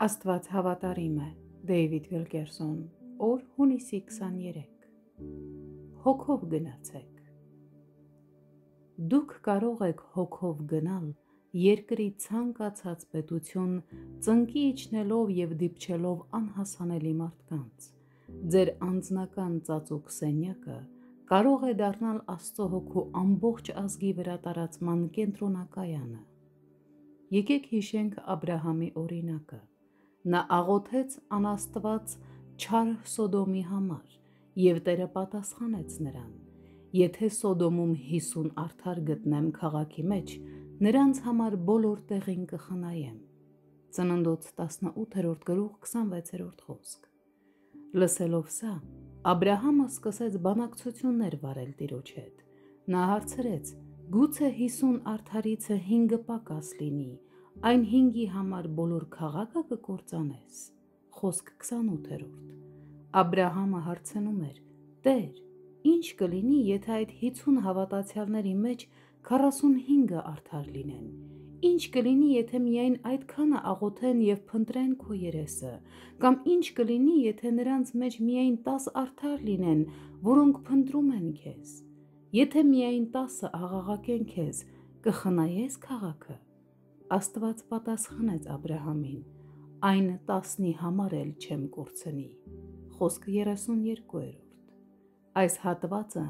Աստված հավատարիմ է, Դեյվիդ Վիլկերսոն, օր հունիսի 23։ Հոգով գնացեք։ Դուք կարող եք հոգով գնալ երկրի ցանկացած պետություն, ծնկի իջնելով և դիպչելով անհասանելի մարդկանց։ Ձեր անձնական ծածուկ սենյակը կարող է դառնալ Աստծո հոգու ամբողջ ազգի վրա տարածման կենտրոնակայանը։ Եկեք հիշենք Աբրահամի օրինակը։ Նա աղոթեց անաստված չար Սոդոմի համար, և Տերը պատասխանեց նրան. «Եթե Սոդոմում 50 արդար գտնեմ քաղաքի մեջ, նրանց համար բոլոր տեղին կխնայեմ»։ Ծննդոց 18:26 խոսք։ Լսելով սա, Աբրահամը սկսեց բանակցություններ վարել Տիրոջ հետ։ Նա հարցրեց. «Գուցե 50 արդարիցը 5-ը պակաս լինի, այն 5-ի համար բոլոր քաղաքը կկործանես»։ Խոսք 28։ Աբրահամը հարցնում էր. «Տեր, ի՞նչ կլինի, եթե այդ 50 հավատացյալների մեջ 45-ը արդար լինեն։ Ի՞նչ կլինի, եթե միայն այդքանը աղոթեն և փնտրեն քո երեսը, կամ ի՞նչ կլինի, եթե նրանց մեջ միայն 10 արդար լինեն, որոնք փնտրում են քեզ։ Եթե միայն 10-ը աղաղակեն քեզ, կխնայե՞ս քաղաքը»։ Աստված պատասխանեց Աբրահամին. «Այն 10-ի համար էլ չեմ կորցնի»։ Խոսք 32։ Այս հատվածը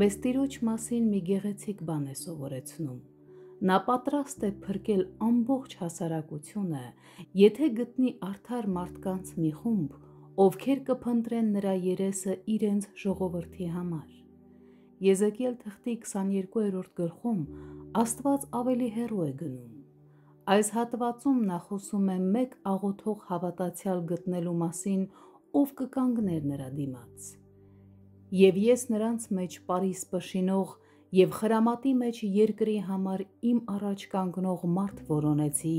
մեզ Տիրոջ մասին մի գեղեցիկ բան է սովորեցնում։ Նա պատրաստ է փրկել ամբողջ հասարակությունը, եթե գտնի արդար մարդկանց մի խումբ, ովքեր կփնտրեն նրա երեսը իրենց ժողովրդի համար։ Եզեկիել թղթի 22-րդ գլխում Աստված ավելի հեռու է գնում։ Այս հատվածում նա խոսում է մեկ աղոթող հավատացյալ գտնելու մասին, ով կկանգներ նրա դիմաց։ «Եվ ես նրանց մեջ պարիս պշինող և խրամատի մեջ երկրի համար իմ առաջ կանգնող մարդ որոնեցի,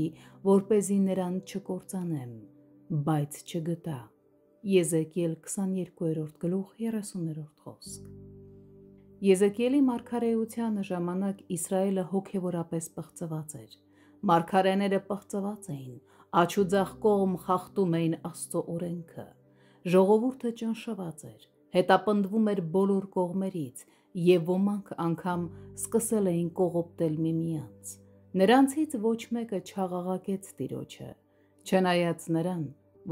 որպեսզի նրան չկործանեմ, բայց չգտա»։ Եզեկիել 22-30 խոսք։ Եզեկիելի մարգարեության ժամանակ Իսրայելը հոգևորապես պղծված էր։ Մարգարեները պղծված էին, աջ ու ձախ կողմ խախտում էին Աստծո օրենքը։ Ժողովուրդը ճնշված էր, հետապնդվում էր բոլոր կողմերից, և ոմանք անգամ սկսել էին կողոպտել միմյանց։ Նրանցից ոչ մեկը չաղաղակեց Տիրոջը, չնայած նրան,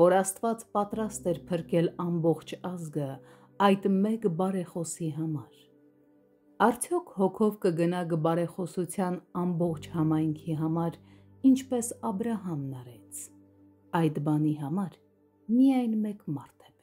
որ Աստված պատրաստ էր փրկել ամբողջ ազգը այդ մեկ բարեխոսի համար։ Արդյոք հոգով կգնաք բարեխոսության ամբողջ համայնքի համար, ինչպես Աբրահամն արեց։ Այդ բանի համար միայն մեկ մարդ է